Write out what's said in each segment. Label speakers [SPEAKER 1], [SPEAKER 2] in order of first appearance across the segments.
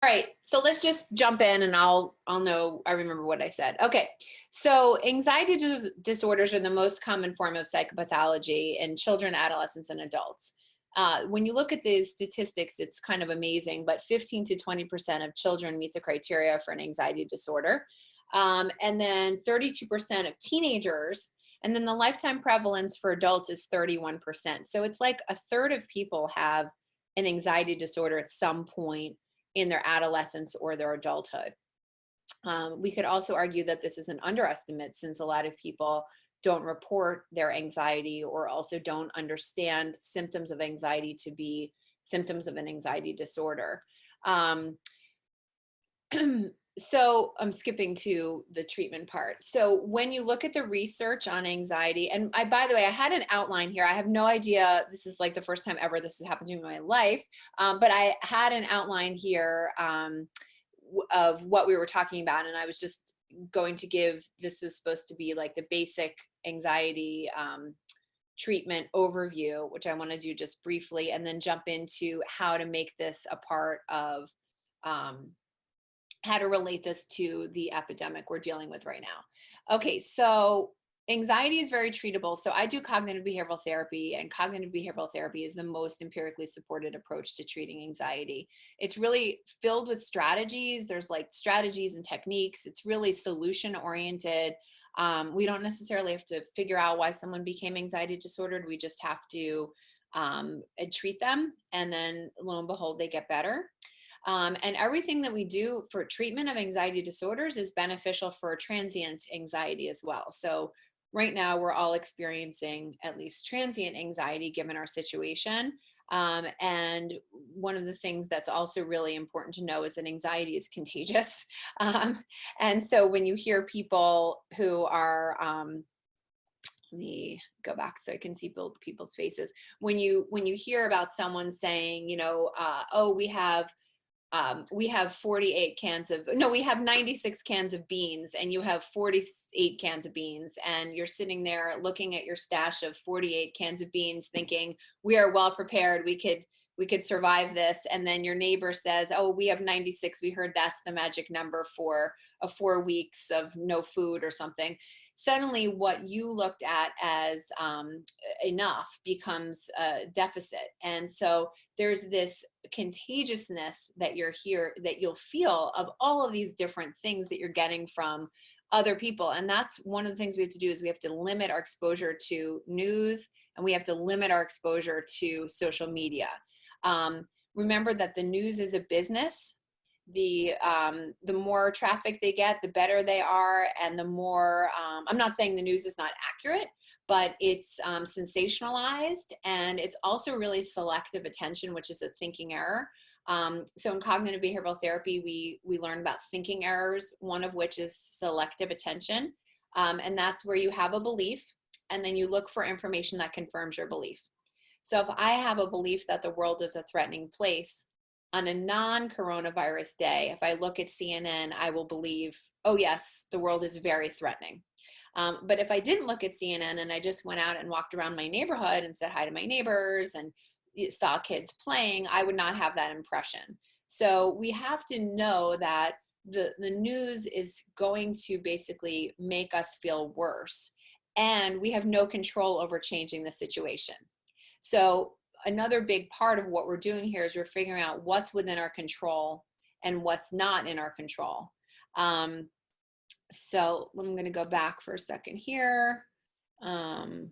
[SPEAKER 1] All right, so let's just jump in and I'll know I remember what I said. Okay, so anxiety disorders are the most common form of psychopathology in children, adolescents, and adults. When you look at these statistics, it's kind of amazing, but 15 to 20% of children meet the criteria for an anxiety disorder. And then 32% of teenagers, and then the lifetime prevalence for adults is 31%. So it's like a third of people have an anxiety disorder at some point in their adolescence or their adulthood. We could also argue that this is an underestimate since a lot of people don't report their anxiety or also don't understand symptoms of anxiety to be symptoms of an anxiety disorder. So I'm skipping to the treatment part. So when you look at the research on anxiety, and by the way, I had an outline here. I have no idea. This is like the first time ever this has happened to me in my life. But I had an outline here of what we were talking about. And I was just going to give, this was supposed to be like the basic anxiety treatment overview, which I want to do just briefly, and then jump into how to make this a part of how to relate this to the epidemic we're dealing with right now. Okay, so anxiety is very treatable. So I do cognitive behavioral therapy, and cognitive behavioral therapy is the most empirically supported approach to treating anxiety. It's really filled with strategies. There's like strategies and techniques. It's really solution oriented. We don't necessarily have to figure out why someone became anxiety disordered. We just have to treat them, and then lo and behold, they get better. And everything that we do for treatment of anxiety disorders is beneficial for transient anxiety as well. So right now we're all experiencing at least transient anxiety given our situation. And one of the things that's also really important to know is that anxiety is contagious. And so when you hear people who are, let me go back so I can see people's faces. When you hear about someone saying, oh, we have 48 cans of, no, we have 96 cans of beans and you have 48 cans of beans, and you're sitting there looking at your stash of 48 cans of beans thinking we are well prepared, we could survive this. And then your neighbor says, oh, we have 96, we heard that's the magic number for 4 weeks of no food or something. Suddenly what you looked at as enough becomes a deficit. And so there's this contagiousness that you'll feel of all of these different things that you're getting from other people. And that's one of the things we have to do, is we have to limit our exposure to news, and we have to limit our exposure to social media. Remember that the news is a business. The more traffic they get, the better they are. And the more, I'm not saying the news is not accurate, but it's sensationalized, and it's also really selective attention, which is a thinking error. So in cognitive behavioral therapy, we learn about thinking errors, one of which is selective attention. And that's where you have a belief, and then you look for information that confirms your belief. So if I have a belief that the world is a threatening place, on a non-coronavirus day, if I look at CNN, I will believe, oh yes, the world is very threatening. But if I didn't look at CNN and I just went out and walked around my neighborhood and said hi to my neighbors and saw kids playing, I would not have that impression. So we have to know that the news is going to basically make us feel worse, and we have no control over changing the situation. So another big part of what we're doing here is we're figuring out what's within our control and what's not in our control. So I'm going to go back for a second here. And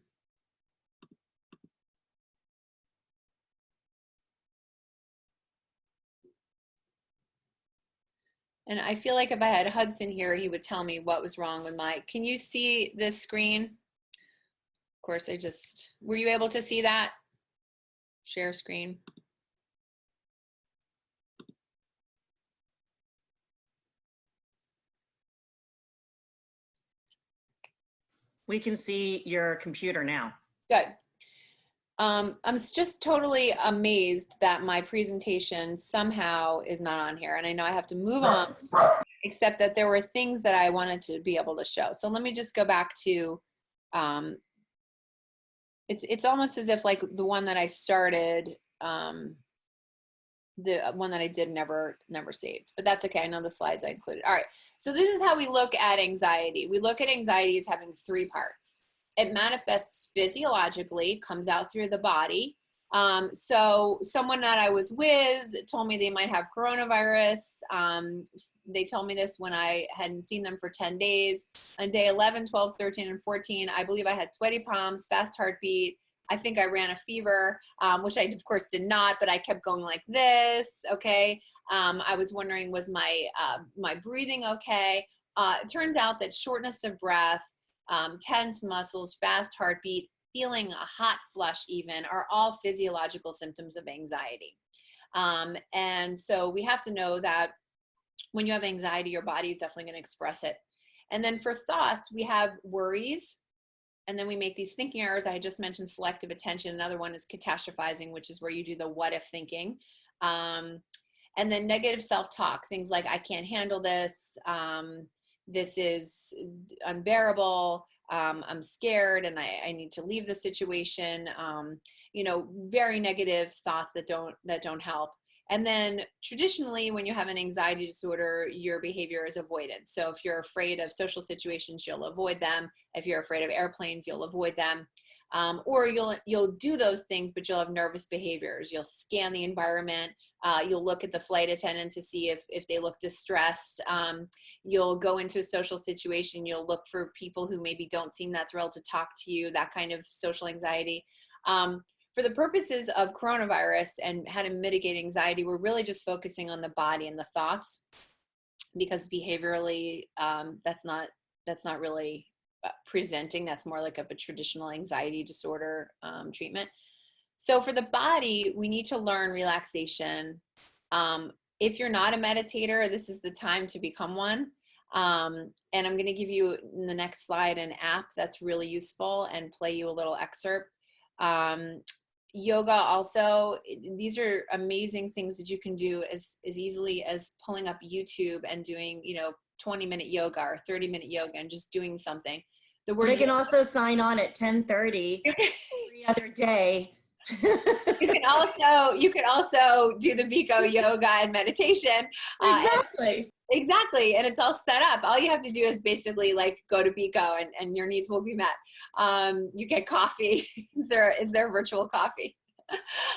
[SPEAKER 1] I feel like if I had Hudson here, he would tell me what was wrong with can you see this screen? Of course, were you able to see that? Share screen.
[SPEAKER 2] We can see your computer now.
[SPEAKER 1] Good. I'm just totally amazed that my presentation somehow is not on here, and I know I have to move on, except that there were things that I wanted to be able to show. So let me just go back to, it's almost as if like the one that I started, the one that I did never saved, but that's okay. I know the slides I included. All right. So this is how we look at anxiety. We look at anxiety as having three parts. It manifests physiologically, comes out through the body. So someone that I was with told me they might have coronavirus. They told me this when I hadn't seen them for 10 days. On day 11, 12, 13, and 14, I believe I had sweaty palms, fast heartbeat. I think I ran a fever, which I of course did not, but I kept going like this. Okay. I was wondering, was my breathing okay? It turns out that shortness of breath, tense muscles, fast heartbeat, feeling a hot flush even, are all physiological symptoms of anxiety. And so we have to know that when you have anxiety, your body is definitely going to express it. And then for thoughts, we have worries. And then we make these thinking errors. I just mentioned selective attention. Another one is catastrophizing, which is where you do the what if thinking. And then negative self-talk, things like, I can't handle this. This is unbearable. I'm scared and I need to leave the situation. Very negative thoughts that don't help. And then traditionally, when you have an anxiety disorder, your behavior is avoidance. So if you're afraid of social situations, you'll avoid them. If you're afraid of airplanes, you'll avoid them. Or you'll do those things, but you'll have nervous behaviors. You'll scan the environment. You'll look at the flight attendant to see if they look distressed. You'll go into a social situation. You'll look for people who maybe don't seem that thrilled to talk to you, that kind of social anxiety. For the purposes of coronavirus and how to mitigate anxiety, we're really just focusing on the body and the thoughts, because behaviorally, that's not really presenting. That's more like of a traditional anxiety disorder treatment. So for the body, we need to learn relaxation. If you're not a meditator, this is the time to become one. And I'm going to give you in the next slide an app that's really useful and play you a little excerpt. Yoga also, these are amazing things that you can do as easily as pulling up YouTube and doing, 20-minute yoga or 30-minute yoga and just doing something.
[SPEAKER 2] They can also sign on at 10:30 every other day.
[SPEAKER 1] You can also do the Biko yoga and meditation.
[SPEAKER 2] Exactly.
[SPEAKER 1] Exactly. And it's all set up. All you have to do is basically like go to Biko and your needs will be met. You get coffee. Is there virtual coffee?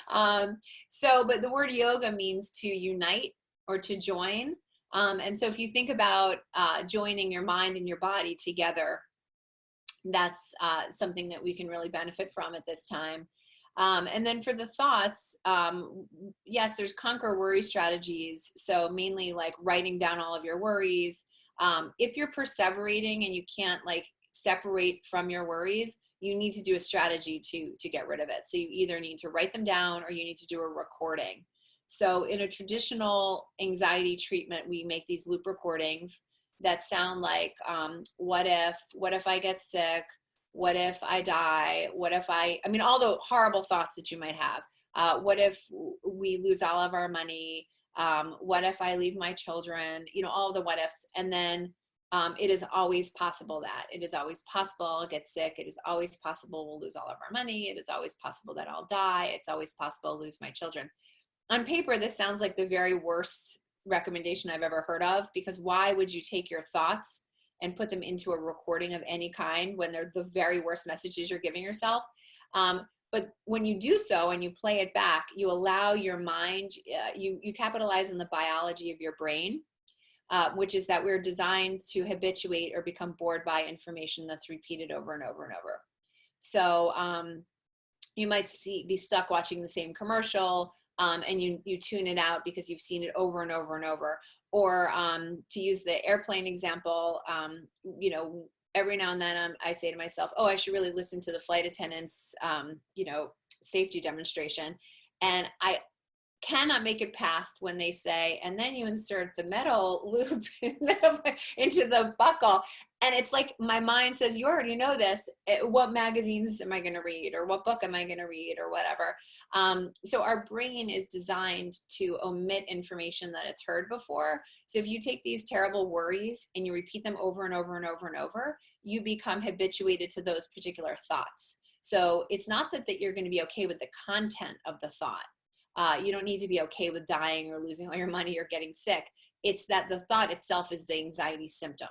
[SPEAKER 1] But the word yoga means to unite or to join. And so if you think about joining your mind and your body together, that's something that we can really benefit from at this time. And then for the thoughts, yes, there's conquer worry strategies. So mainly like writing down all of your worries. If you're perseverating and you can't like separate from your worries, you need to do a strategy to get rid of it. So you either need to write them down or you need to do a recording. So in a traditional anxiety treatment, we make these loop recordings that sound like, what if I get sick? What if I die? What if all the horrible thoughts that you might have. What if we lose all of our money? What if I leave my children? All the what ifs. And then it is always possible that. It is always possible I'll get sick. It is always possible we'll lose all of our money. It is always possible that I'll die. It's always possible I'll lose my children. On paper, this sounds like the very worst recommendation I've ever heard of, because why would you take your thoughts and put them into a recording of any kind when they're the very worst messages you're giving yourself? But when you do so and you play it back, you allow your mind, you capitalize on the biology of your brain, which is that we're designed to habituate or become bored by information that's repeated over and over and over. So you might be stuck watching the same commercial, and you tune it out because you've seen it over and over and over. Or to use the airplane example, every now and then I say to myself, oh, I should really listen to the flight attendant's, safety demonstration. And I cannot make it past when they say, and then you insert the metal loop into the buckle. And it's like my mind says, you already know this. What magazines am I going to read? Or what book am I going to read? Or whatever. So our brain is designed to omit information that it's heard before. So if you take these terrible worries and you repeat them over and over and over and over, you become habituated to those particular thoughts. So it's not that you're going to be okay with the content of the thought. You don't need to be okay with dying or losing all your money or getting sick. It's that the thought itself is the anxiety symptom.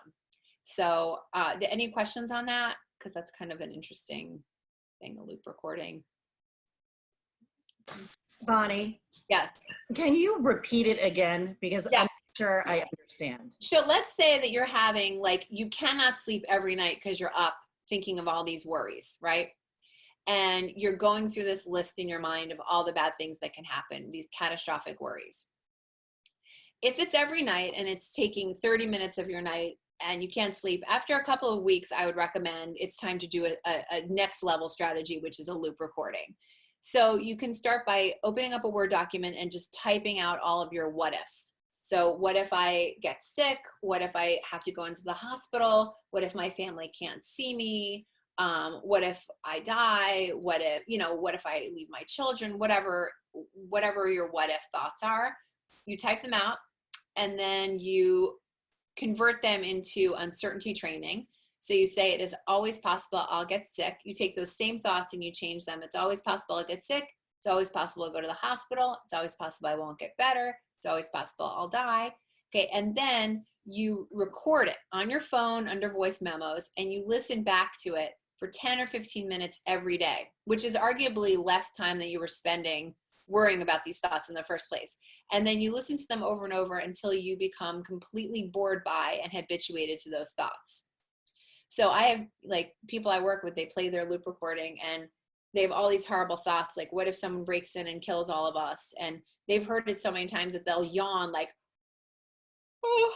[SPEAKER 1] So any questions on that? Because that's kind of an interesting thing, a loop recording.
[SPEAKER 2] Bonnie,
[SPEAKER 1] Yes.
[SPEAKER 2] can you repeat it again? Because
[SPEAKER 1] Yeah.
[SPEAKER 2] I'm not sure I understand.
[SPEAKER 1] So let's say that you're having, like, you cannot sleep every night because you're up thinking of all these worries, right? And you're going through this list in your mind of all the bad things that can happen, these catastrophic worries. If it's every night and it's taking 30 minutes of your night and you can't sleep, after a couple of weeks, I would recommend it's time to do a next level strategy, which is a loop recording. So you can start by opening up a Word document and just typing out all of your what ifs. So what if I get sick? What if I have to go into the hospital? What if my family can't see me? What if I die? What if, what if I leave my children? Whatever your what if thoughts are, you type them out and then you convert them into uncertainty training. So you say, it is always possible I'll get sick. You take those same thoughts and you change them. It's always possible I'll get sick. It's always possible I'll go to the hospital. It's always possible I won't get better. It's always possible I'll die. Okay, and then you record it on your phone under voice memos and you listen back to it for 10 or 15 minutes every day, which is arguably less time than you were spending worrying about these thoughts in the first place. And then you listen to them over and over until you become completely bored by and habituated to those thoughts. So I have, like, people I work with, they play their loop recording and they have all these horrible thoughts, like, what if someone breaks in and kills all of us? And they've heard it so many times that they'll yawn like, oh,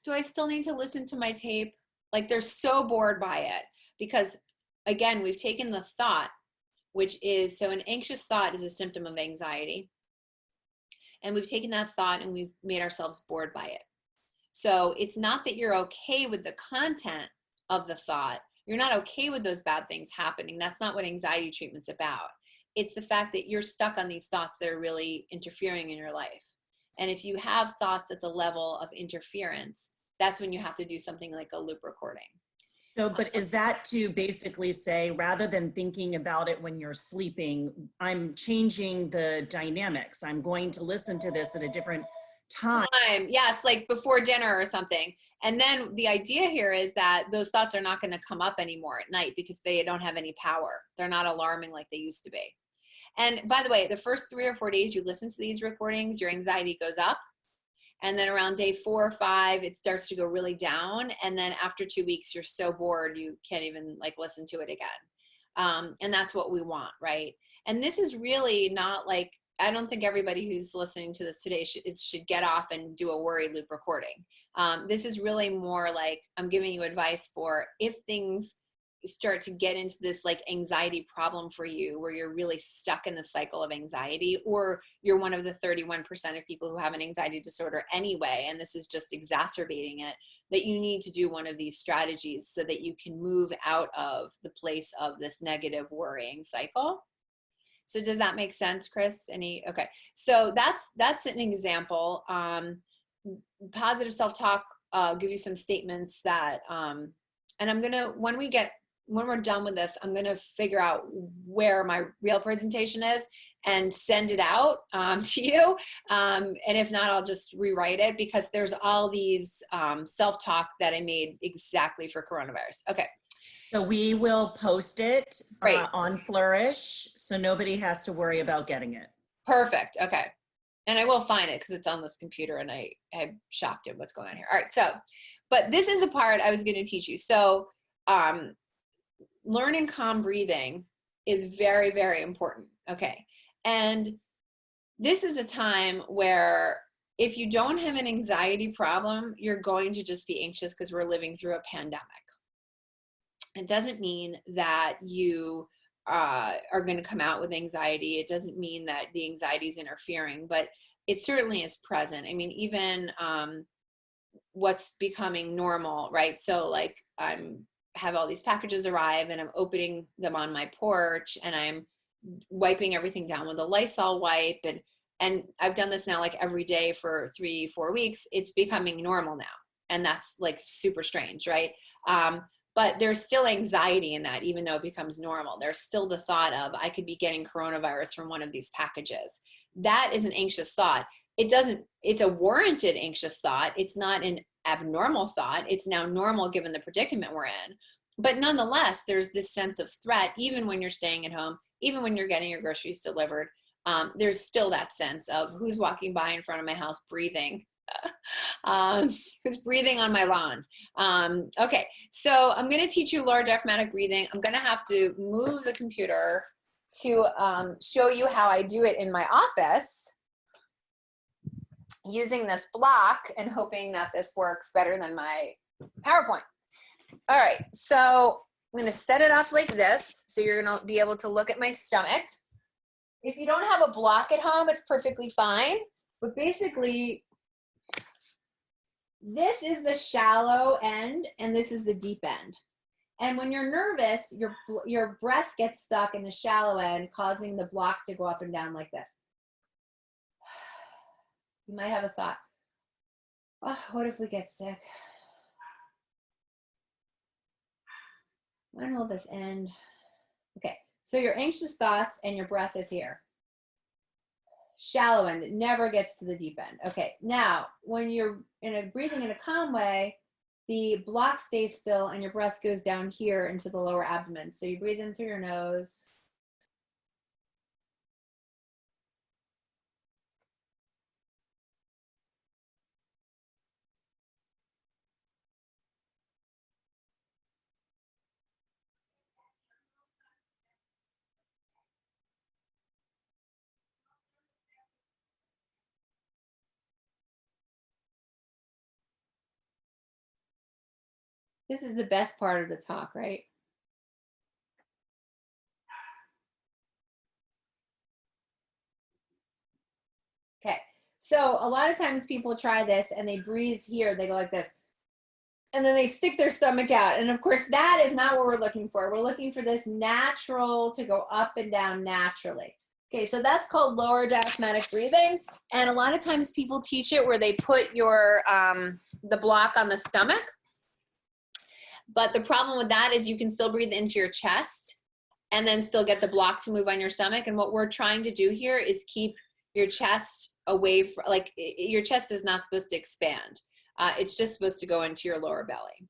[SPEAKER 1] do I still need to listen to my tape? Like, they're so bored by it because, again, we've taken the thought, which is, so an anxious thought is a symptom of anxiety. And we've taken that thought and we've made ourselves bored by it. So it's not that you're okay with the content of the thought. You're not okay with those bad things happening. That's not what anxiety treatment's about. It's the fact that you're stuck on these thoughts that are really interfering in your life. And if you have thoughts at the level of interference, that's when you have to do something like a loop recording.
[SPEAKER 2] So, but is that to basically say, rather than thinking about it when you're sleeping, I'm changing the dynamics. I'm going to listen to this at a different time.
[SPEAKER 1] Yes, like before dinner or something. And then the idea here is that those thoughts are not going to come up anymore at night because they don't have any power. They're not alarming like they used to be. And by the way, the first 3 or 4 days you listen to these recordings, your anxiety goes up. And then around day 4 or 5, it starts to go really down. And then after 2 weeks, you're so bored, you can't even like listen to it again. And that's what we want, right? And this is really not like, I don't think everybody who's listening to this today should get off and do a worry loop recording. This is really more like, I'm giving you advice for if things start to get into this like anxiety problem for you, where you're really stuck in the cycle of anxiety, or you're one of the 31% of people who have an anxiety disorder anyway, and this is just exacerbating it, that you need to do one of these strategies so that you can move out of the place of this negative worrying cycle. So does that make sense, Chris? Okay. So that's an example. Positive self-talk, give you some statements that, and I'm going to, when we're done with this, I'm going to figure out where my real presentation is and send it out to you. And if not, I'll just rewrite it because there's all these self-talk that I made exactly for coronavirus. Okay.
[SPEAKER 2] So we will post it
[SPEAKER 1] Great.
[SPEAKER 2] On Flourish, so nobody has to worry about getting it.
[SPEAKER 1] Perfect. Okay. And I will find it because it's on this computer and I'm shocked at what's going on here. All right. So, but this is a part I was going to teach you. So, learning calm breathing is very, very important. Okay. And this is a time where if you don't have an anxiety problem, you're going to just be anxious because we're living through a pandemic. It doesn't mean that you are going to come out with anxiety. It doesn't mean that the anxiety is interfering, but it certainly is present. I mean, even what's becoming normal, right? So like have all these packages arrive and I'm opening them on my porch and I'm wiping everything down with a Lysol wipe. And I've done this now like every day for 3-4 weeks. It's becoming normal now. And that's like super strange, right? But there's still anxiety in that, even though it becomes normal. There's still the thought of, I could be getting coronavirus from one of these packages. that is an anxious thought. It's a warranted anxious thought. It's not an abnormal thought. It's now normal given the predicament we're in. But nonetheless, there's this sense of threat, even when you're staying at home, even when you're getting your groceries delivered. There's still that sense of who's walking by in front of my house breathing, who's breathing on my lawn. Okay, so I'm going to teach you lower diaphragmatic breathing. I'm going to have to move the computer to show you how I do it in my office using this block and hoping that this works better than my PowerPoint. All right, so I'm going to set it up like this, so you're going to be able to look at my stomach. If you don't have a block at home, it's perfectly fine. But basically, this is the shallow end, and this is the deep end. And when you're nervous, your breath gets stuck in the shallow end, causing the block to go up and down like this. You might have a thought, oh, what if we get sick? When will this end? Okay, so your anxious thoughts and your breath is here. Shallow end, it never gets to the deep end. Okay, now when you're breathing in a calm way, the block stays still and your breath goes down here into the lower abdomen. So you breathe in through your nose. This is the best part of the talk, right? Okay, so a lot of times people try this and they breathe here, they go like this, and then they stick their stomach out. And of course, that is not what we're looking for. We're looking for this natural to go up and down naturally. Okay, so that's called lower diaphragmatic breathing. And a lot of times people teach it where they put your the block on the stomach. But the problem with that is you can still breathe into your chest and then still get the block to move on your stomach. And what we're trying to do here is keep your chest away from, like, your chest is not supposed to expand. It's just supposed to go into your lower belly.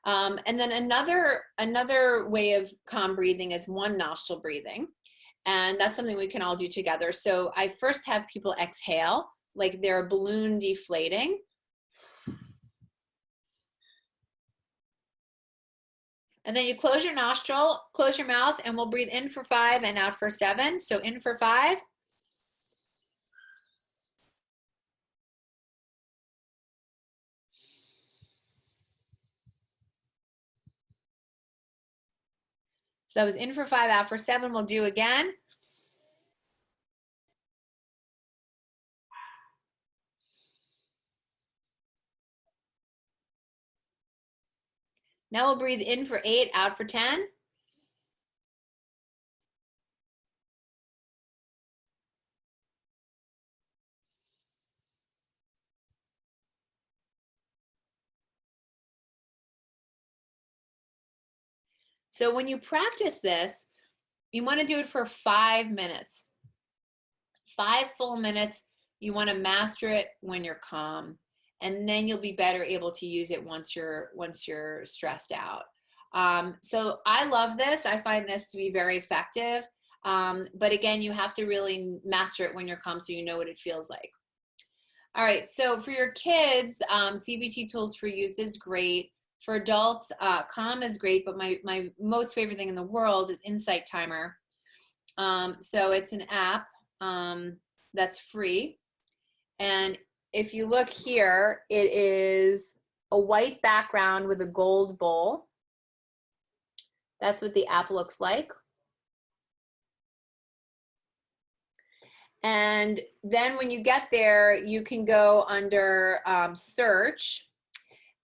[SPEAKER 1] And then another way of calm breathing is one nostril breathing. And that's something we can all do together. So I first have people exhale, like they're a balloon deflating. And then you close your nostril, close your mouth, and we'll breathe in for 5 and out for 7. So in for 5. So that was in for 5, out for 7. We'll do again. Now we'll breathe in for 8, out for 10. So when you practice this, you want to do it for 5 minutes. 5 full minutes. You want to master it when you're calm, and then you'll be better able to use it once you're stressed out. So I love this. I find this to be very effective. But again, you have to really master it when you're calm so you know what it feels like. All right, so for your kids, CBT Tools for Youth is great. For adults, Calm is great, but my most favorite thing in the world is Insight Timer. So it's an app that's free. And if you look here, it is a white background with a gold bowl. That's what the app looks like. And then when you get there, you can go under search.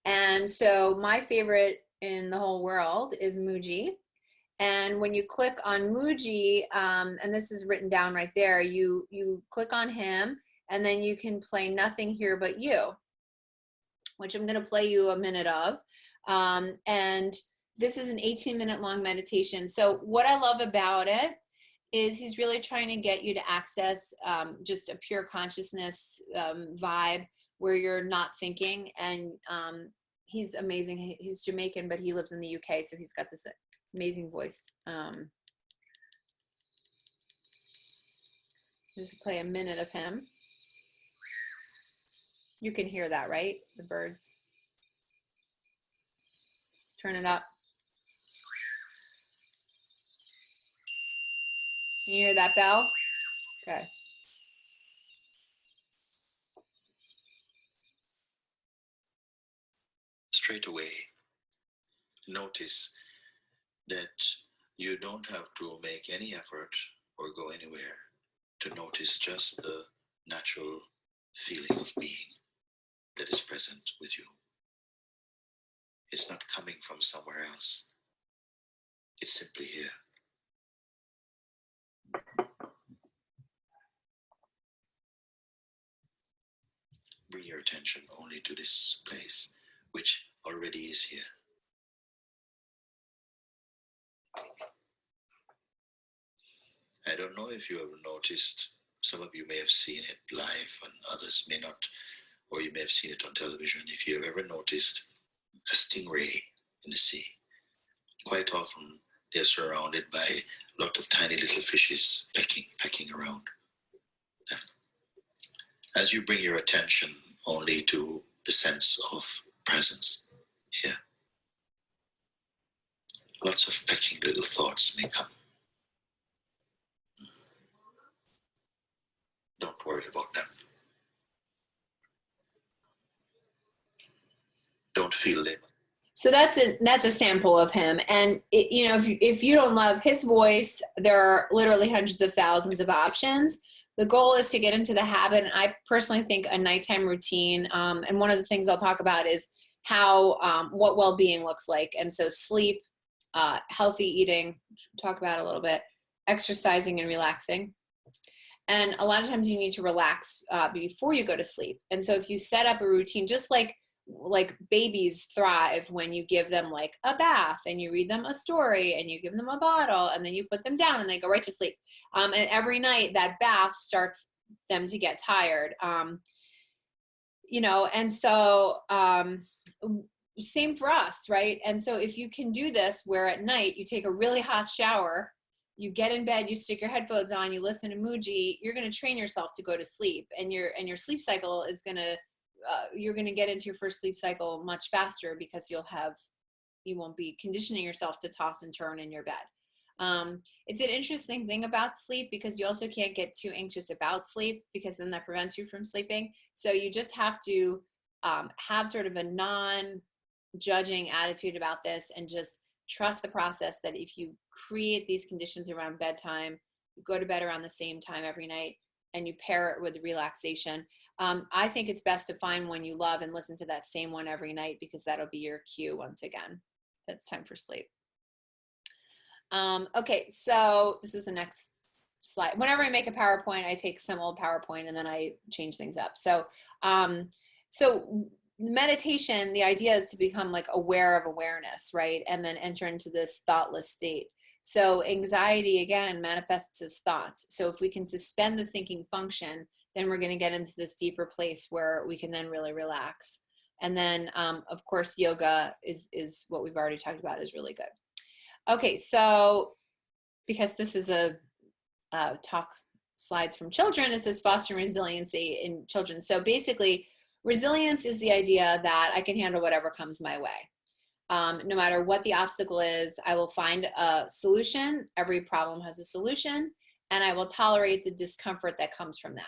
[SPEAKER 1] And so my favorite in the whole world is Muji. And when you click on Muji, and this is written down right there, you click on him, and then you can play Nothing Here But You, which I'm going to play you a minute of. And this is an 18-minute long meditation. So what I love about it is he's really trying to get you to access just a pure consciousness vibe where you're not thinking. And he's amazing. He's Jamaican, but he lives in the UK, so he's got this amazing voice. Just play a minute of him. You can hear that, right? The birds. Turn it up. Can you hear that bell? Okay.
[SPEAKER 3] Straight away, notice that you don't have to make any effort or go anywhere to notice just the natural feeling of being that is present with you. It's not coming from somewhere else. It's simply here. Bring your attention only to this place, which already is here. I don't know if you have noticed, some of you may have seen it live and others may not, or you may have seen it on television. If you have ever noticed a stingray in the sea, quite often they're surrounded by a lot of tiny little fishes pecking around them. As you bring your attention only to the sense of presence here, lots of pecking little thoughts may come. Don't worry about them. Don't feel them.
[SPEAKER 1] So that's a sample of him. And if you don't love his voice, there are literally hundreds of thousands of options. The goal is to get into the habit. And I personally think a nighttime routine, and one of the things I'll talk about is how, what well-being looks like. And so sleep, healthy eating, talk about a little bit, exercising and relaxing. And a lot of times you need to relax before you go to sleep. And so if you set up a routine, just like babies thrive when you give them like a bath and you read them a story and you give them a bottle and then you put them down and they go right to sleep. And every night that bath starts them to get tired. And so same for us, right? And so if you can do this where at night you take a really hot shower, you get in bed, you stick your headphones on, you listen to Muji, you're going to train yourself to go to sleep, and your sleep cycle is going to you're going to get into your first sleep cycle much faster because you won't be conditioning yourself to toss and turn in your bed. It's an interesting thing about sleep because you also can't get too anxious about sleep because then that prevents you from sleeping. So you just have to have sort of a non-judging attitude about this and just trust the process that if you create these conditions around bedtime, you go to bed around the same time every night, and you pair it with relaxation. I think it's best to find one you love and listen to that same one every night because that'll be your cue once again. That's time for sleep. Okay, so this was the next slide. Whenever I make a PowerPoint, I take some old PowerPoint and then I change things up. So meditation, the idea is to become like aware of awareness, right? And then enter into this thoughtless state. So anxiety, again, manifests as thoughts. So if we can suspend the thinking function, then we're going to get into this deeper place where we can then really relax. And then, of course, yoga is what we've already talked about is really good. Okay, so because this is a talk slides from children, it says fostering resiliency in children. So basically, resilience is the idea that I can handle whatever comes my way. No matter what the obstacle is, I will find a solution. Every problem has a solution, and I will tolerate the discomfort that comes from that.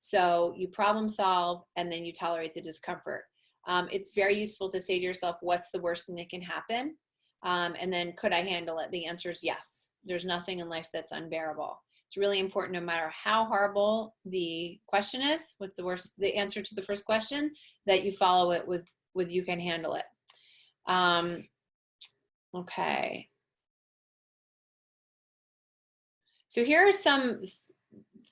[SPEAKER 1] So you problem solve, and then you tolerate the discomfort. It's very useful to say to yourself, what's the worst thing that can happen? And then could I handle it? The answer is yes. There's nothing in life that's unbearable. It's really important, no matter how horrible the question is, what's the answer to the first question, that you follow it with you can handle it. Okay. So here are some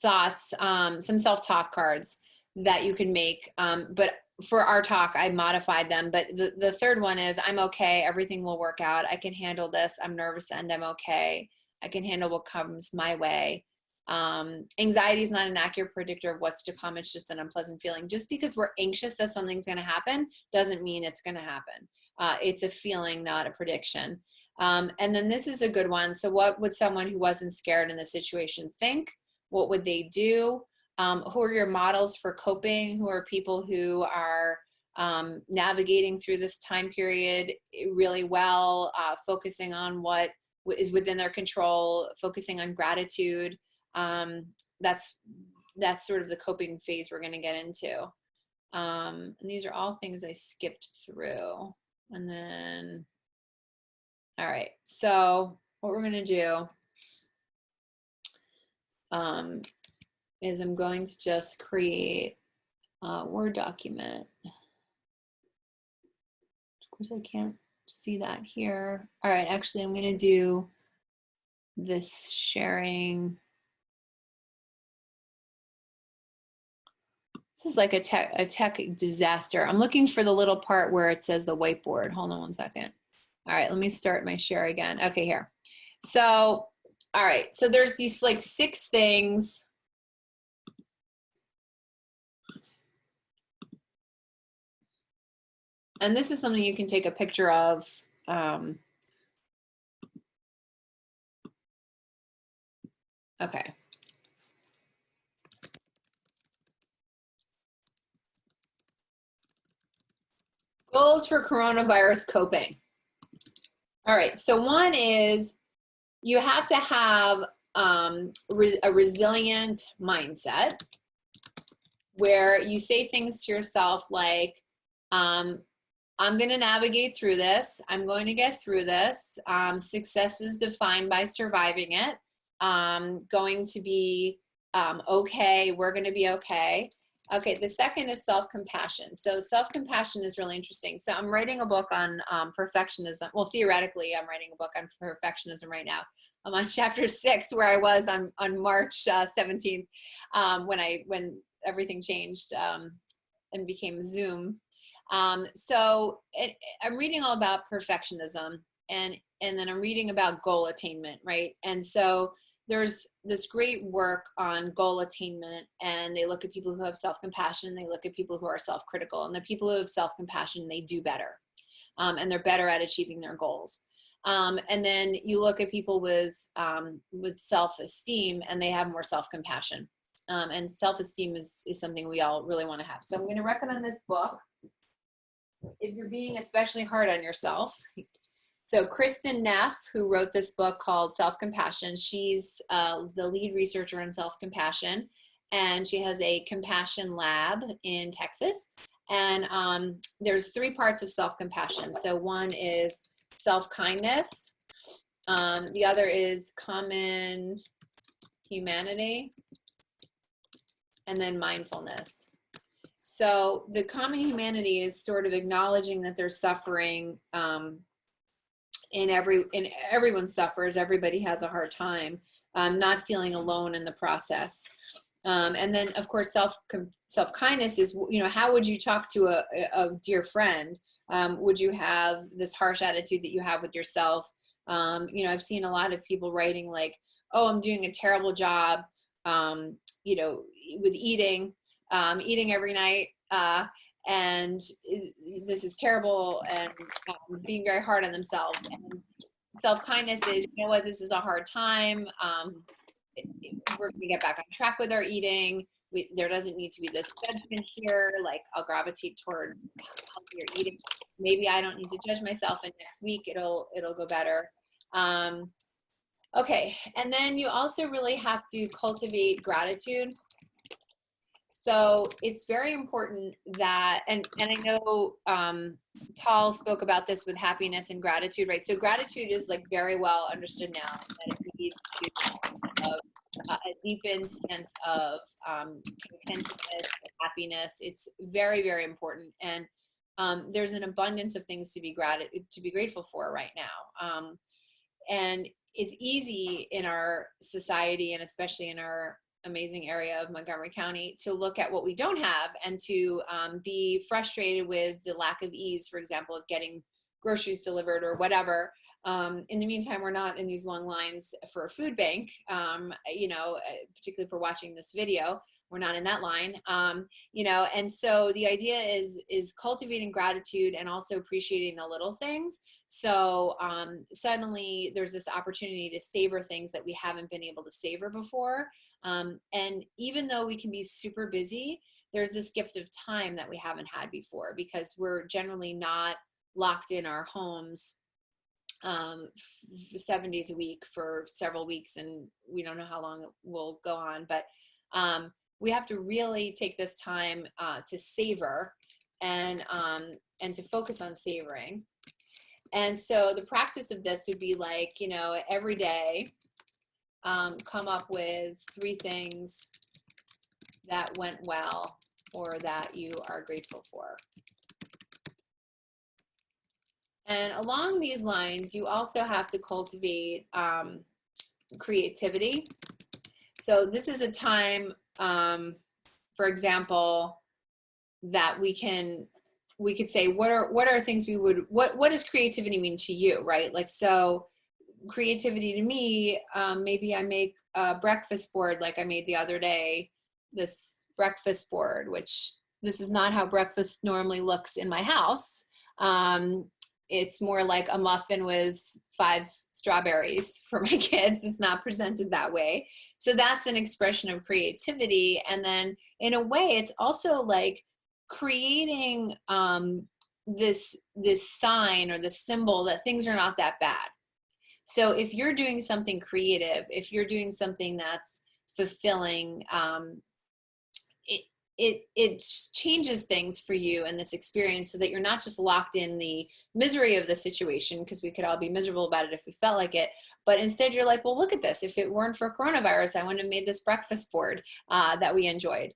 [SPEAKER 1] thoughts, some self-talk cards that you can make. But for our talk, I modified them. But the third one is, I'm okay. Everything will work out. I can handle this. I'm nervous and I'm okay. I can handle what comes my way. Anxiety is not an accurate predictor of what's to come. It's just an unpleasant feeling. Just because we're anxious that something's going to happen doesn't mean it's going to happen. It's a feeling, not a prediction. And then this is a good one. So what would someone who wasn't scared in the situation think? What would they do? Who are your models for coping? Who are people who are navigating through this time period really well, focusing on what is within their control, focusing on gratitude? That's sort of the coping phase we're going to get into. And these are all things I skipped through. And then, all right, so what we're going to do is I'm going to just create a Word document. Of course, I can't see that here. All right, actually, I'm going to do this sharing. This is like a tech disaster. I'm looking for the little part where it says the whiteboard. Hold on one second. All right, let me start my share again. Okay, here. So, all right, so there's these like 6 things. And this is something you can take a picture of. Okay. Goals for coronavirus coping. All right, so one is you have to have a resilient mindset where you say things to yourself like, I'm going to navigate through this. I'm going to get through this. Success is defined by surviving it. Going to be okay. We're going to be okay. Okay, the second is self-compassion. So self-compassion is really interesting. So I'm writing a book on perfectionism. Well, theoretically, I'm writing a book on perfectionism right now. I'm on chapter 6, where I was on March 17th, when everything changed and became Zoom. So I'm reading all about perfectionism, and then I'm reading about goal attainment, right? And so there's this great work on goal attainment, and they look at people who have self-compassion, they look at people who are self-critical, and the people who have self-compassion, they do better, and they're better at achieving their goals. And then you look at people with self-esteem, and they have more self-compassion. And self-esteem is something we all really want to have. So I'm going to recommend this book if you're being especially hard on yourself. So Kristen Neff, who wrote this book called Self-Compassion, she's the lead researcher in self-compassion, and she has a compassion lab in Texas. And there's 3 parts of self-compassion. So one is self-kindness, the other is common humanity, and then mindfulness. So the common humanity is sort of acknowledging that there's suffering, everyone suffers, everybody has a hard time, not feeling alone in the process. And then of course, self-kindness is, how would you talk to a dear friend? Would you have this harsh attitude that you have with yourself? I've seen a lot of people writing like, oh, I'm doing a terrible job, with eating every night, and this is terrible, and being very hard on themselves. And self-kindness is, this is a hard time. We're going to get back on track with our eating. There doesn't need to be this judgment here. Like, I'll gravitate toward healthier eating. Maybe I don't need to judge myself, and next week it'll go better. Okay, and then you also really have to cultivate gratitude. So it's very important that, and I know Tal spoke about this with happiness and gratitude, right? So gratitude is like very well understood now, that it leads to a deepened sense of contentedness, happiness. It's very, very important. And there's an abundance of things to be grateful for right now. And it's easy in our society, and especially in our amazing area of Montgomery County, to look at what we don't have and to be frustrated with the lack of ease, for example, of getting groceries delivered or whatever. In the meantime, we're not in these long lines for a food bank, you know, particularly for watching this video. We're not in that line, you know, and so the idea is cultivating gratitude and also appreciating the little things. So suddenly there's this opportunity to savor things that we haven't been able to savor before. And even though we can be super busy, there's this gift of time that we haven't had before, because we're generally not locked in our homes 7 days a week for several weeks, and we don't know how long it will go on, but we have to really take this time to savor and to focus on savoring. And so the practice of this would be like, you know, every day, come up with 3 things that went well or that you are grateful for. And along these lines, you also have to cultivate creativity. So this is a time, for example, that we could say, what are things we would, what does creativity mean to you, right? Like, so creativity to me, maybe I make a breakfast board like I made the other day, this breakfast board, which this is not how breakfast normally looks in my house. It's more like a muffin with 5 strawberries for my kids. It's not presented that way. So that's an expression of creativity. And then in a way, it's also like creating this sign or this symbol that things are not that bad. So if you're doing something creative, if you're doing something that's fulfilling, it changes things for you in this experience, so that you're not just locked in the misery of the situation, because we could all be miserable about it if we felt like it, but instead you're like, well, look at this. If it weren't for coronavirus, I wouldn't have made this breakfast board that we enjoyed.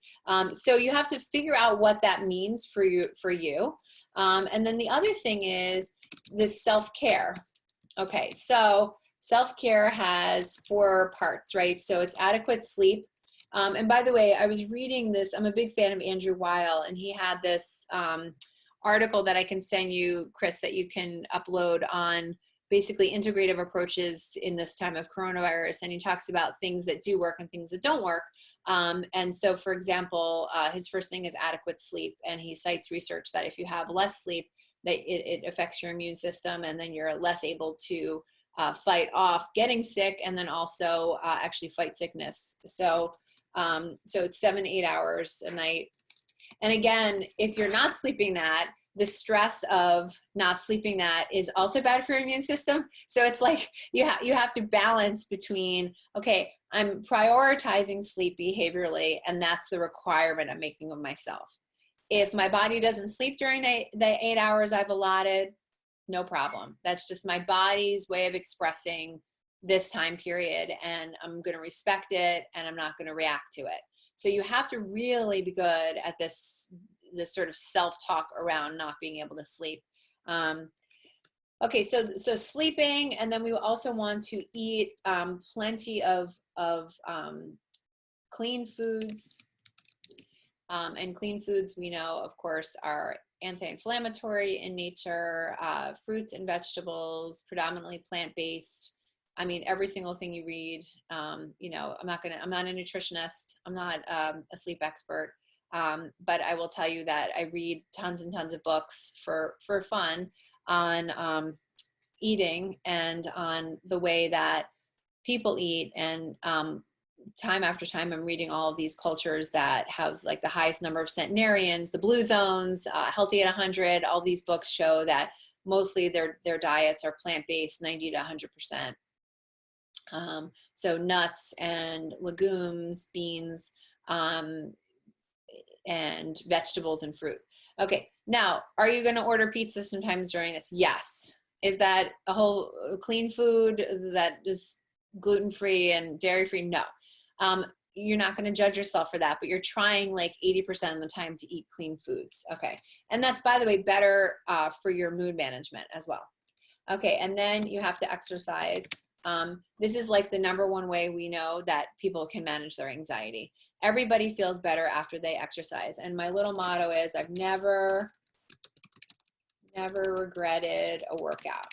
[SPEAKER 1] So you have to figure out what that means for you. And then the other thing is this self-care. Okay, so self-care has 4 parts, right? So it's adequate sleep. And by the way, I was reading this, I'm a big fan of Andrew Weil, and he had this article that I can send you, Chris, that you can upload on basically integrative approaches in this time of coronavirus. And he talks about things that do work and things that don't work. And so, for example, his first thing is adequate sleep. And he cites research that if you have less sleep, that it affects your immune system, and then you're less able to fight off getting sick, and then also actually fight sickness. So it's 7-8 hours a night. And again, if you're not sleeping that, the stress of not sleeping that is also bad for your immune system. So it's like you have to balance between, okay, I'm prioritizing sleep behaviorally, and that's the requirement I'm making of myself. If my body doesn't sleep during the 8 hours I've allotted, no problem. That's just my body's way of expressing this time period, and I'm going to respect it, and I'm not going to react to it. So you have to really be good at this sort of self-talk around not being able to sleep. Okay, so sleeping, and then we also want to eat plenty of clean foods. And clean foods, we know, of course, are anti-inflammatory in nature, fruits and vegetables, predominantly plant-based. I mean, every single thing you read, you know, I'm not a nutritionist, I'm not a sleep expert, but I will tell you that I read tons and tons of books for fun on eating and on the way that people eat. And time after time, I'm reading all of these cultures that have like the highest number of centenarians, the blue zones, Healthy at 100. All these books show that mostly their diets are plant-based, 90 to 100%. So nuts and legumes, beans, and vegetables and fruit. Okay, now, are you going to order pizza sometimes during this? Yes. Is that a whole clean food that is gluten-free and dairy-free? No. You're not going to judge yourself for that, but you're trying like 80% of the time to eat clean foods. Okay. And that's, by the way, better for your mood management as well. Okay. And then you have to exercise. This is like the #1 way we know that people can manage their anxiety. Everybody feels better after they exercise. And my little motto is, I've never regretted a workout.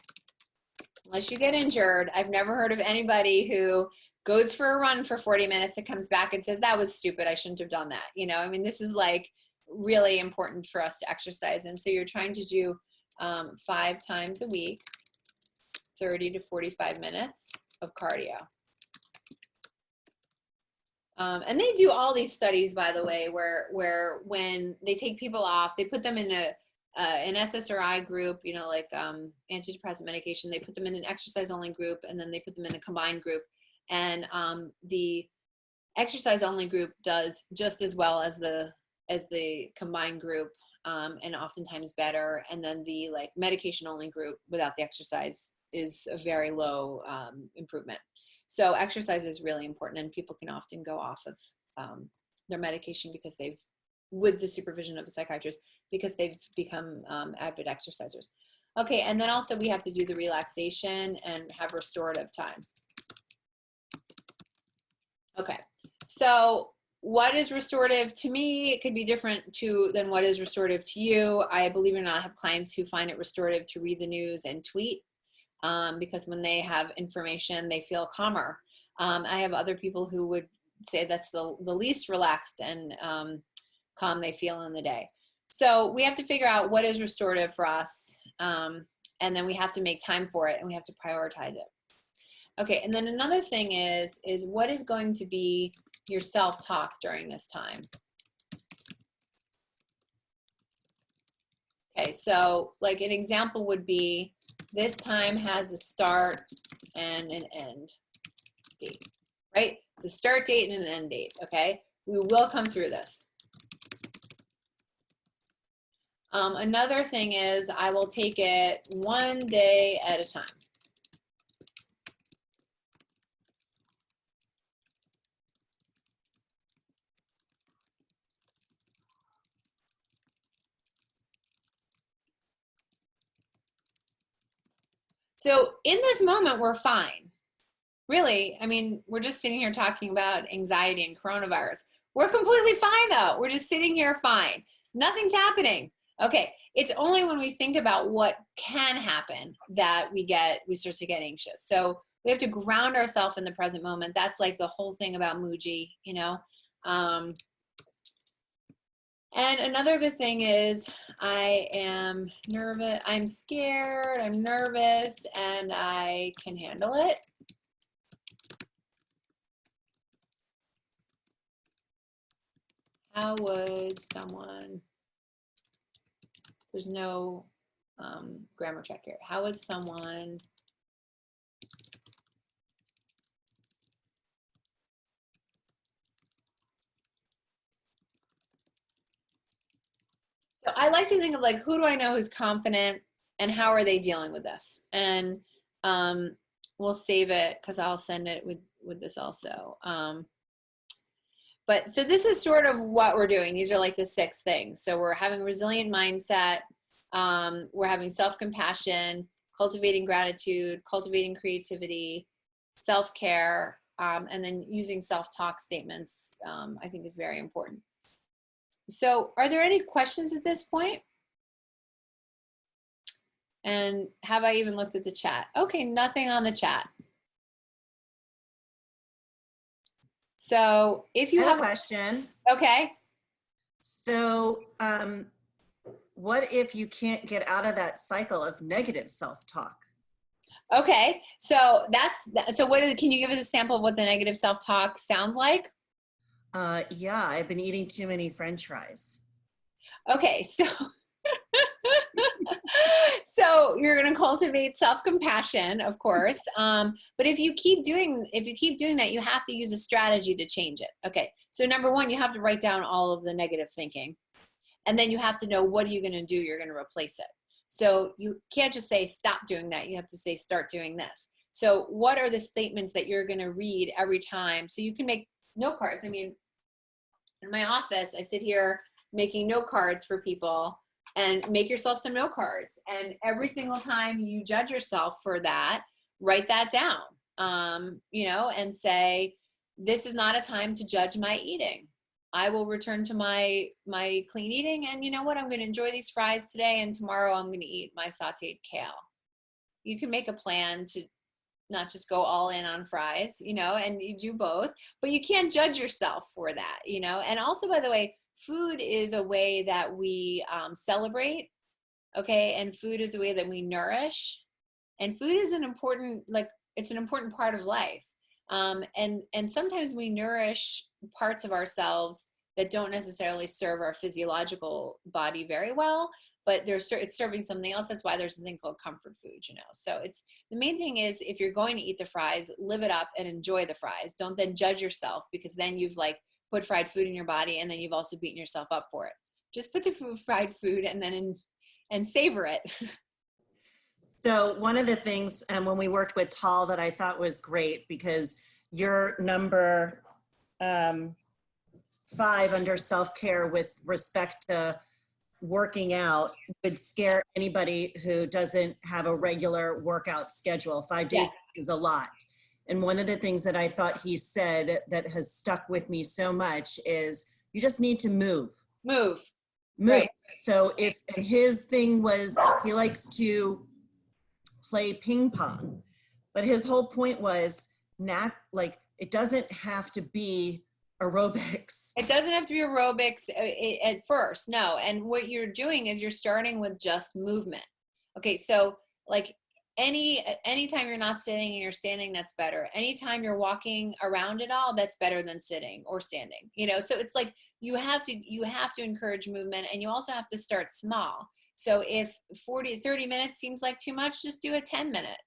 [SPEAKER 1] unless you get injured. I've never heard of anybody who goes for a run for 40 minutes and comes back and says, that was stupid, I shouldn't have done that. You know, I mean, this is like really important for us to exercise. And so you're trying to do 5 times a week, 30 to 45 minutes of cardio. And they do all these studies, by the way, where when they take people off, they put them in an SSRI group, you know, like antidepressant medication, they put them in an exercise only group, and then they put them in a combined group. And the exercise only group does just as well as the combined group, and oftentimes better. And then the like medication only group without the exercise is a very low improvement. So exercise is really important, and people can often go off of their medication because with the supervision of a psychiatrist, because they've become avid exercisers. Okay, and then also we have to do the relaxation and have restorative time. Okay, so what is restorative to me? It could be different than what is restorative to you. I, believe it or not, have clients who find it restorative to read the news and tweet, because when they have information, they feel calmer. I have other people who would say that's the least relaxed and calm they feel in the day. So we have to figure out what is restorative for us, and then we have to make time for it, and we have to prioritize it. Okay, and then another thing is what is going to be your self-talk during this time? Okay, so like an example would be, this time has a start and an end date, right? It's a start date and an end date, okay? We will come through this. Another thing is I will take it one day at a time. So in this moment, we're fine. Really, I mean, we're just sitting here talking about anxiety and coronavirus. We're completely fine though. We're just sitting here fine. Nothing's happening. Okay, it's only when we think about what can happen that we start to get anxious. So we have to ground ourselves in the present moment. That's like the whole thing about Muji, you know. And another good thing is I am nervous, I'm scared, I'm nervous, and I can handle it. How would someone, there's no grammar check here. How would someone So I like to think of like, who do I know who's confident and how are they dealing with this? And we'll save it because I'll send it with this also. But so this is sort of what we're doing. These are like the 6 things. So we're having a resilient mindset. We're having self-compassion, cultivating gratitude, cultivating creativity, self-care, and then using self-talk statements, I think is very important. So are there any questions at this point? And have I even looked at the chat? Okay, nothing on the chat. So if you
[SPEAKER 2] I
[SPEAKER 1] have
[SPEAKER 2] a question.
[SPEAKER 1] Okay.
[SPEAKER 2] So what if you can't get out of that cycle of negative self-talk?
[SPEAKER 1] Okay, so can you give us a sample of what the negative self-talk sounds like?
[SPEAKER 2] Yeah, I've been eating too many French fries.
[SPEAKER 1] Okay, so so you're going to cultivate self-compassion, of course. But if you keep doing that, you have to use a strategy to change it. Okay, so number 1, you have to write down all of the negative thinking, and then you have to know, what are you going to do? You're going to replace it. So you can't just say stop doing that. You have to say start doing this. So what are the statements that you're going to read every time? So you can make note cards. I mean, in my office, I sit here making note cards for people, and make yourself some note cards. And every single time you judge yourself for that, write that down, you know, and say, this is not a time to judge my eating. I will return to my clean eating, and you know what? I'm going to enjoy these fries today, and tomorrow I'm going to eat my sauteed kale. You can make a plan to not just go all in on fries, you know, and you do both, but you can't judge yourself for that, you know. And also, by the way, food is a way that we celebrate, okay? And food is a way that we nourish. And food is an important, like, it's an important part of life. And sometimes we nourish parts of ourselves that don't necessarily serve our physiological body very well, but it's serving something else. That's why there's a thing called comfort food, you know. So it's, the main thing is, if you're going to eat the fries, live it up and enjoy the fries. Don't then judge yourself, because then you've like put fried food in your body, and then you've also beaten yourself up for it. Just put the fried food and then and savor it.
[SPEAKER 2] So one of the things when we worked with Tal that I thought was great, because your number 5 under self-care with respect to working out would scare anybody who doesn't have a regular workout schedule. 5 days is a lot. And one of the things that I thought he said that has stuck with me so much is you just need to move.
[SPEAKER 1] Move.
[SPEAKER 2] Right. So and his thing was, he likes to play ping pong, but his whole point was not like, it doesn't have to be aerobics.
[SPEAKER 1] It doesn't have to be aerobics at first, no. And what you're doing is you're starting with just movement. Okay, so like anytime you're not sitting and you're standing, that's better. Anytime you're walking around at all, that's better than sitting or standing. You know, so it's like you have to encourage movement, and you also have to start small. So if 30 minutes seems like too much, just do a 10-minute.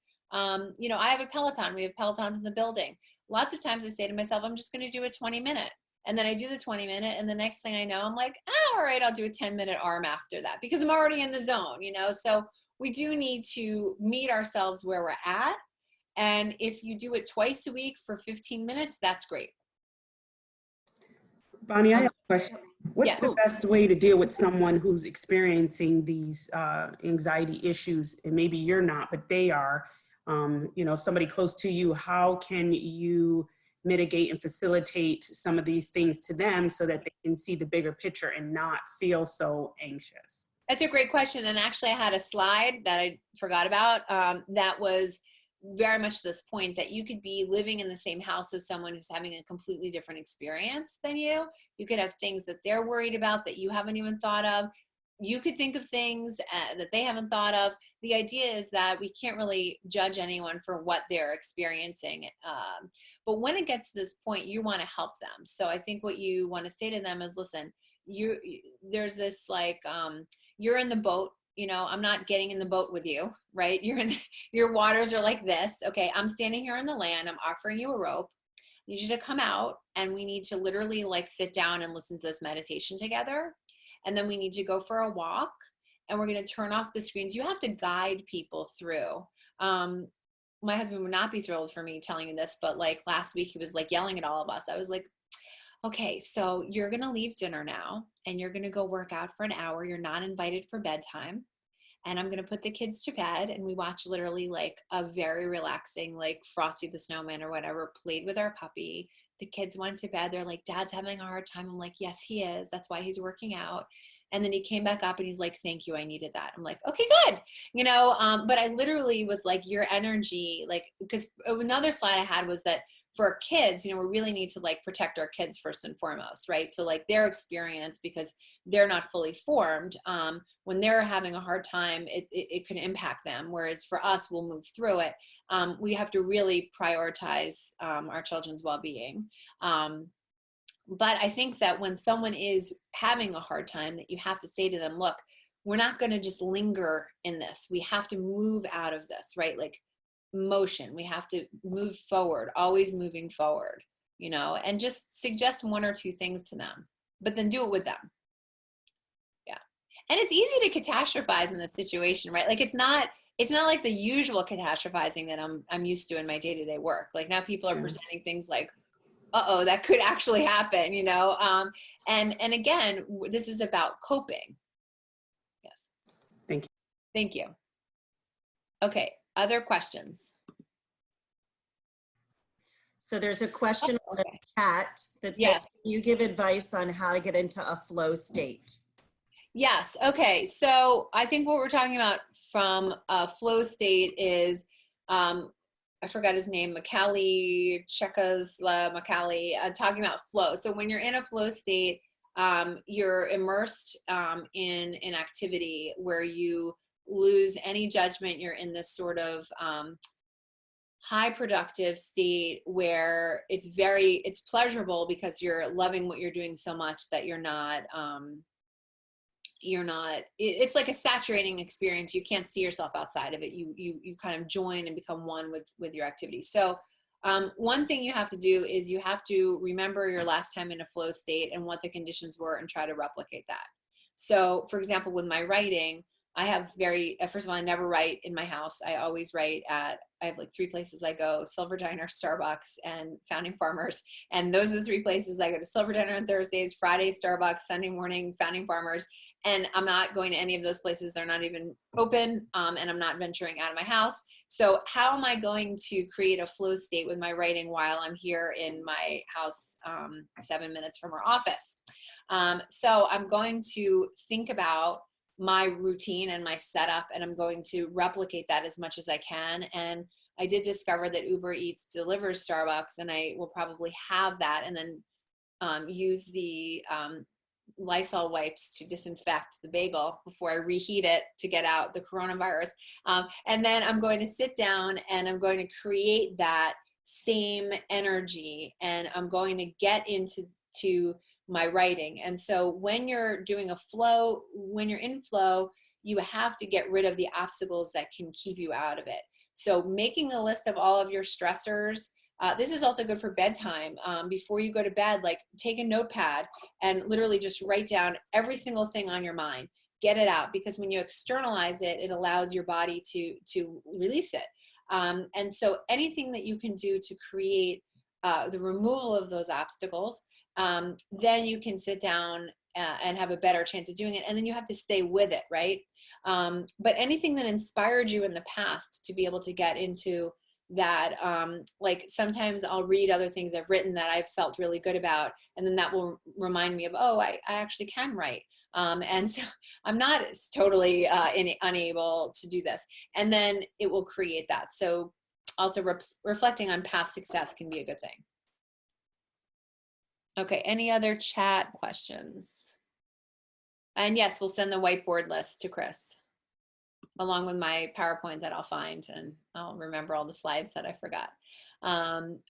[SPEAKER 1] You know, I have a Peloton. We have Pelotons in the building. Lots of times I say to myself, I'm just going to do a 20-minute. And then I do the 20-minute, and the next thing I know, I'm like, all right, I'll do a 10-minute arm after that, because I'm already in the zone, you know? So we do need to meet ourselves where we're at. And if you do it twice a week for 15 minutes, that's great.
[SPEAKER 4] Bonnie, I have a question. What's
[SPEAKER 1] Yeah.
[SPEAKER 4] the best way to deal with someone who's experiencing these anxiety issues, and maybe you're not, but they are, you know, somebody close to you? How can you mitigate and facilitate some of these things to them so that they can see the bigger picture and not feel so anxious?
[SPEAKER 1] That's a great question. And actually I had a slide that I forgot about that was very much this point, that you could be living in the same house as someone who's having a completely different experience than you. You could have things that they're worried about that you haven't even thought of. You could think of things that they haven't thought of. The idea is that we can't really judge anyone for what they're experiencing. But when it gets to this point, you want to help them. So I think what you want to say to them is, listen, there's this like, you're in the boat, you know, I'm not getting in the boat with you, right? Your waters are like this. Okay, I'm standing here on the land. I'm offering you a rope. I need you to come out, and we need to literally like sit down and listen to this meditation together. And then we need to go for a walk, and we're going to turn off the screens. You have to guide people through. My husband would not be thrilled for me telling you this, but like last week he was like yelling at all of us. I was like, okay, so you're going to leave dinner now, and you're going to go work out for an hour. You're not invited for bedtime. And I'm going to put the kids to bed, and we watch literally like a very relaxing, like Frosty the Snowman or whatever, played with our puppy. The kids went to bed. They're like, Dad's having a hard time. I'm like, yes, he is. That's why he's working out. And then he came back up and he's like, thank you, I needed that. I'm like, okay, good. You know, but I literally was like, your energy, like, because another slide I had was that for our kids, you know, we really need to like protect our kids first and foremost, right? So like their experience, because they're not fully formed, when they're having a hard time, it can impact them. Whereas for us, we'll move through it. We have to really prioritize our children's well-being. But I think that when someone is having a hard time, that you have to say to them, look, we're not going to just linger in this. We have to move out of this, right? Like motion. We have to move forward, always moving forward, you know, and just suggest 1 or 2 things to them, but then do it with them. Yeah. And it's easy to catastrophize in this situation, right? Like it's not like the usual catastrophizing that I'm used to in my day-to-day work. Like now people are presenting things like, uh-oh, that could actually happen, you know? And again, this is about coping. Yes.
[SPEAKER 4] Thank you.
[SPEAKER 1] Thank you. Okay. Other questions?
[SPEAKER 2] So there's a question on the chat that says,
[SPEAKER 1] Yes.
[SPEAKER 2] can you give advice on how to get into a flow state?
[SPEAKER 1] Yes. Okay. So I think what we're talking about from a flow state is, I forgot his name, Macaulay, talking about flow. So when you're in a flow state, you're immersed in an activity where you lose any judgment. You're in this sort of high productive state where it's pleasurable because you're loving what you're doing so much that it's like a saturating experience. You can't see yourself outside of it. You kind of join and become one with your activity. So one thing you have to do is you have to remember your last time in a flow state and what the conditions were and try to replicate that. So for example, with my writing, I have first of all, I never write in my house. I always write I have like 3 places I go: Silver Diner, Starbucks, and Founding Farmers. And those are the 3 places I go to: Silver Diner on Thursdays, Friday, Starbucks, Sunday morning, Founding Farmers. And I'm not going to any of those places. They're not even open. And I'm not venturing out of my house. So how am I going to create a flow state with my writing while I'm here in my house, 7 minutes from our office? So I'm going to think about my routine and my setup, and I'm going to replicate that as much as I can. And I did discover that Uber Eats delivers Starbucks, and I will probably have that and then use the Lysol wipes to disinfect the bagel before I reheat it to get out the coronavirus. And then I'm going to sit down and I'm going to create that same energy, and I'm going to get into my writing. And so when you're doing a flow, when you're in flow, you have to get rid of the obstacles that can keep you out of it. So making a list of all of your stressors. This is also good for bedtime. Before you go to bed, like take a notepad and literally just write down every single thing on your mind. Get it out, because when you externalize it, it allows your body to release it. And so anything that you can do to create the removal of those obstacles, then you can sit down and have a better chance of doing it. And then you have to stay with it, right? But anything that inspired you in the past to be able to get into that, like sometimes I'll read other things I've written that I've felt really good about, and then that will remind me of, oh, I actually can write. And so I'm not totally unable to do this. And then it will create that. So also reflecting on past success can be a good thing. Okay, any other chat questions? And yes, we'll send the whiteboard list to Chris, along with my PowerPoint that I'll find, and I'll remember all the slides that I forgot.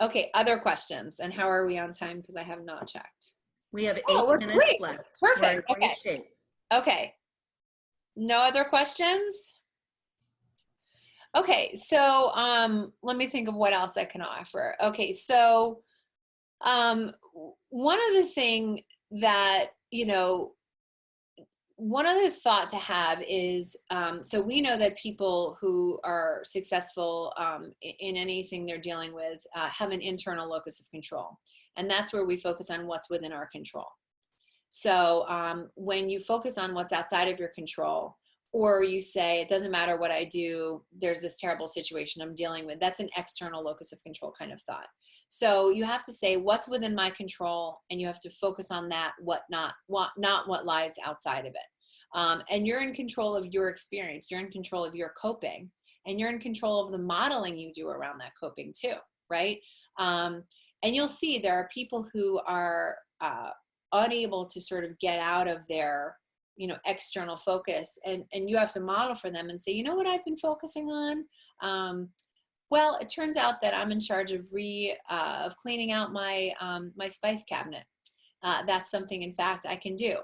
[SPEAKER 1] Okay, other questions? And how are we on time? Because I have not checked.
[SPEAKER 2] We have 8 minutes left.
[SPEAKER 1] Perfect.
[SPEAKER 2] We're in great shape.
[SPEAKER 1] Okay. No other questions? Okay, so let me think of what else I can offer. Okay, so one other thing that, one other thought to have is, so we know that people who are successful in anything they're dealing with have an internal locus of control. And that's where we focus on what's within our control. So when you focus on what's outside of your control, or you say, it doesn't matter what I do, there's this terrible situation I'm dealing with, that's an external locus of control kind of thought. So you have to say what's within my control, and you have to focus on that, not what lies outside of it. And you're in control of your experience. You're in control of your coping, and you're in control of the modeling you do around that coping too, right? And you'll see there are people who are unable to sort of get out of their, external focus, and you have to model for them and say, you know what I've been focusing on? Well, it turns out that I'm in charge of cleaning out my my spice cabinet. That's something, in fact, I can do.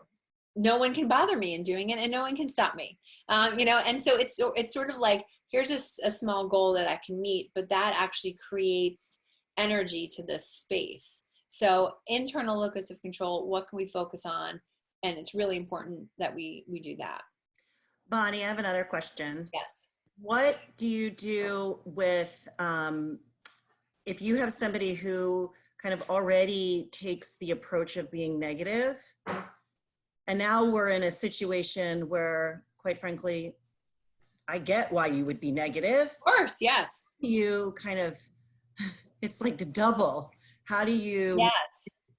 [SPEAKER 1] No one can bother me in doing it, and no one can stop me. And so it's sort of like, here's a small goal that I can meet, but that actually creates energy to this space. So internal locus of control, what can we focus on? And it's really important that we do that.
[SPEAKER 2] Bonnie, I have another question.
[SPEAKER 1] Yes.
[SPEAKER 2] What do you do with, if you have somebody who kind of already takes the approach of being negative, and now we're in a situation where, quite frankly, I get why you would be negative.
[SPEAKER 1] Of course, yes.
[SPEAKER 2] You kind of, it's like the double. How do you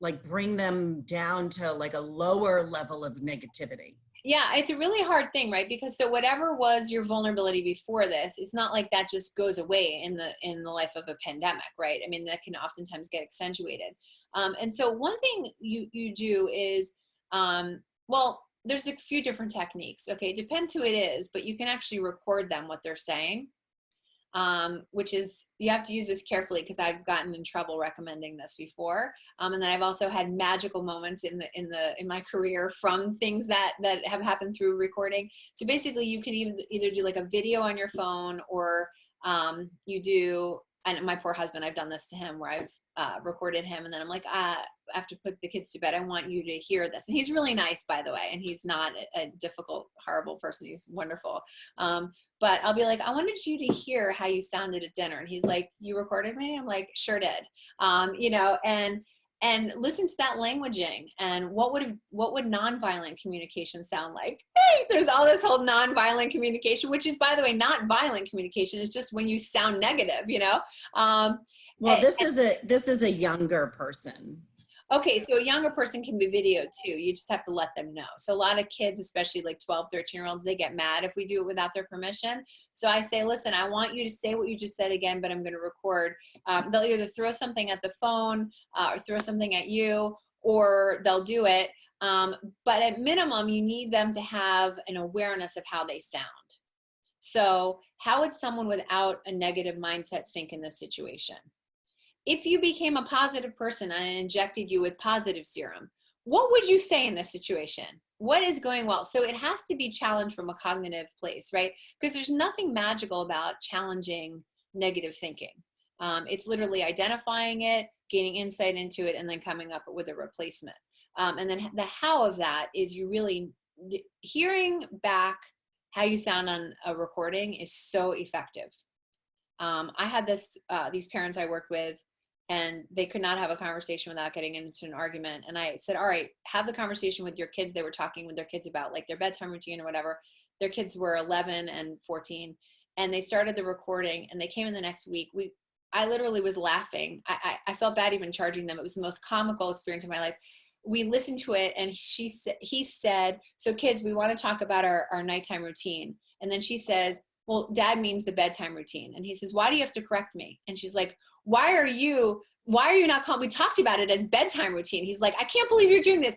[SPEAKER 2] like bring them down to like a lower level of negativity?
[SPEAKER 1] Yeah, it's a really hard thing, right? Because so whatever was your vulnerability before this, it's not like that just goes away in the life of a pandemic, right? I mean, that can oftentimes get accentuated. And so one thing you do is, well, there's a few different techniques. Okay, it depends who it is, but you can actually record them what they're saying. Which is, you have to use this carefully because I've gotten in trouble recommending this before. And then I've also had magical moments in my career from things that have happened through recording. So basically you can either do like a video on your phone, or you do, and my poor husband, I've done this to him where I've recorded him and then I'm like, I have to put the kids to bed. I want you to hear this. And he's really nice, by the way. And he's not a difficult, horrible person. He's wonderful. But I'll be like, I wanted you to hear how you sounded at dinner. And he's like, you recorded me? I'm like, sure did. You know, and listen to that languaging. And what would nonviolent communication sound like? Hey, there's all this whole nonviolent communication, which is, by the way, not violent communication. It's just when you sound negative, you know?
[SPEAKER 2] Well, this is a younger person.
[SPEAKER 1] Okay, so a younger person can be videoed too. You just have to let them know. So a lot of kids, especially like 12, 13-year-olds, they get mad if we do it without their permission. So I say, listen, I want you to say what you just said again, but I'm going to record. They'll either throw something at the phone or throw something at you, or they'll do it. But at minimum, you need them to have an awareness of how they sound. So how would someone without a negative mindset think in this situation? If you became a positive person and I injected you with positive serum, what would you say in this situation? What is going well? So it has to be challenged from a cognitive place, right? Because there's nothing magical about challenging negative thinking. It's literally identifying it, gaining insight into it, and then coming up with a replacement. And then the how of that is you really hearing back how you sound on a recording is so effective. I had these parents I worked with, and they could not have a conversation without getting into an argument. And I said, all right, have the conversation with your kids. They were talking with their kids about like their bedtime routine or whatever. Their kids were 11 and 14. And they started the recording and they came in the next week. I literally was laughing. I felt bad even charging them. It was the most comical experience of my life. We listened to it and he said, so kids, we want to talk about our nighttime routine. And then she says, well, dad means the bedtime routine. And he says, why do you have to correct me? And she's like, why are you not calling? We talked about it as bedtime routine. He's like, I can't believe you're doing this.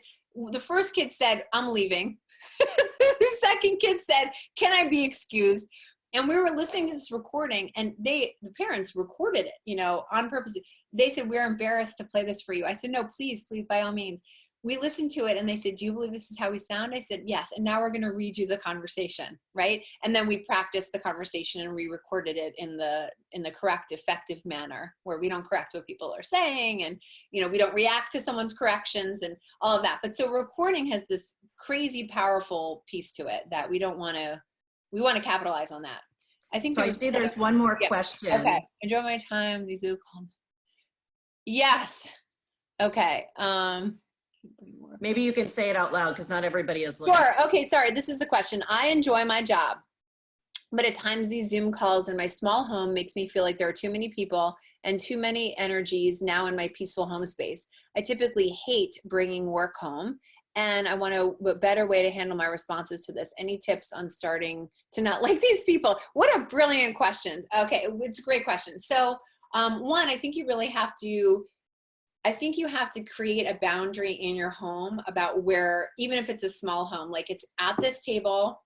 [SPEAKER 1] The first kid said, I'm leaving. The second kid said, can I be excused? And we were listening to this recording and the parents recorded it, you know, on purpose. They said, we're embarrassed to play this for you. I said, no, please, by all means. We listened to it and they said, do you believe this is how we sound? I said, yes. And now we're going to redo the conversation, right? And then we practiced the conversation and re-recorded it in the correct, effective manner where we don't correct what people are saying and, you know, we don't react to someone's corrections and all of that. But so recording has this crazy, powerful piece to it that we want to capitalize on that. I think
[SPEAKER 2] so. I see there's one more question.
[SPEAKER 1] Okay. Enjoy my time. These Zoom calls. Yes. Okay.
[SPEAKER 2] Maybe you can say it out loud because not everybody is looking.
[SPEAKER 1] Sure. Okay. Sorry. This is the question. I enjoy my job, but at times these Zoom calls in my small home makes me feel like there are too many people and too many energies now in my peaceful home space. I typically hate bringing work home and I want a better way to handle my responses to this. Any tips on starting to not like these people? What a brilliant question. Okay. It's a great question. So one, I think you really have to create a boundary in your home about where, even if it's a small home, like it's at this table,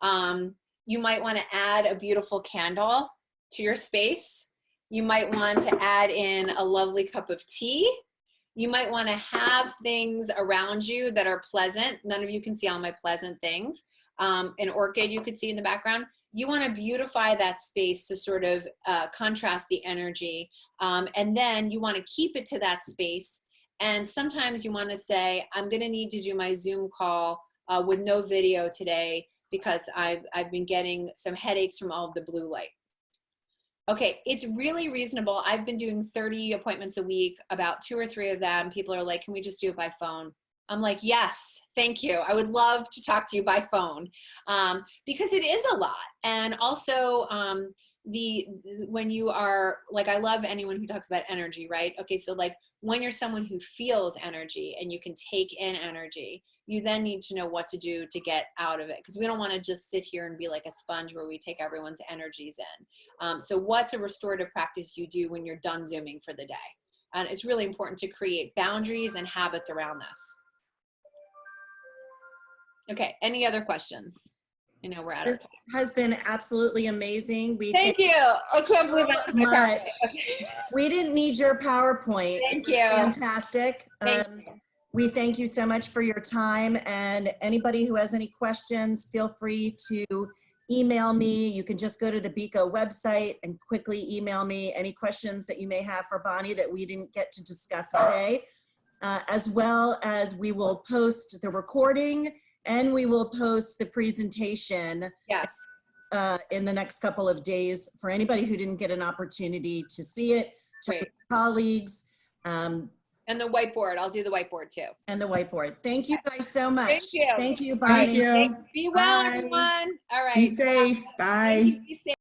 [SPEAKER 1] you might want to add a beautiful candle to your space. You might want to add in a lovely cup of tea. You might want to have things around you that are pleasant. None of you can see all my pleasant things. An orchid you could see in the background. You want to beautify that space to sort of contrast the energy. And then you want to keep it to that space. And sometimes you want to say, I'm going to need to do my Zoom call with no video today because I've been getting some headaches from all of the blue light. Okay, it's really reasonable. I've been doing 30 appointments a week, about 2 or 3 of them. People are like, can we just do it by phone? I'm like, yes, thank you. I would love to talk to you by phone because it is a lot. And also when you are like, I love anyone who talks about energy, right? Okay, so like when you're someone who feels energy and you can take in energy, you then need to know what to do to get out of it, because we don't want to just sit here and be like a sponge where we take everyone's energies in. So what's a restorative practice you do when you're done Zooming for the day? And it's really important to create boundaries and habits around this. Okay, any other questions? I know we're at
[SPEAKER 2] This
[SPEAKER 1] it.
[SPEAKER 2] has been absolutely amazing. We
[SPEAKER 1] Thank you. I can't believe I have my PowerPoint.
[SPEAKER 2] much.
[SPEAKER 1] Okay.
[SPEAKER 2] We didn't need your PowerPoint.
[SPEAKER 1] Thank
[SPEAKER 2] It was
[SPEAKER 1] you.
[SPEAKER 2] fantastic.
[SPEAKER 1] Thank
[SPEAKER 2] We thank you so much for your time, and anybody who has any questions, feel free to email me. You can just go to the BICO website and quickly email me any questions that you may have for Bonnie that we didn't get to discuss today, as well as we will post the recording and we will post the presentation
[SPEAKER 1] Yes.
[SPEAKER 2] in the next couple of days for anybody who didn't get an opportunity to see it, to
[SPEAKER 1] Great.
[SPEAKER 2] colleagues,
[SPEAKER 1] And the whiteboard. I'll do the whiteboard too.
[SPEAKER 2] and the whiteboard. Thank you guys so much.
[SPEAKER 1] Thank you.
[SPEAKER 2] Thank you, Bonnie.
[SPEAKER 4] Thank you.
[SPEAKER 1] Be well,
[SPEAKER 2] Bye.
[SPEAKER 1] everyone. All right.
[SPEAKER 4] Be safe. Bye.
[SPEAKER 1] Be safe.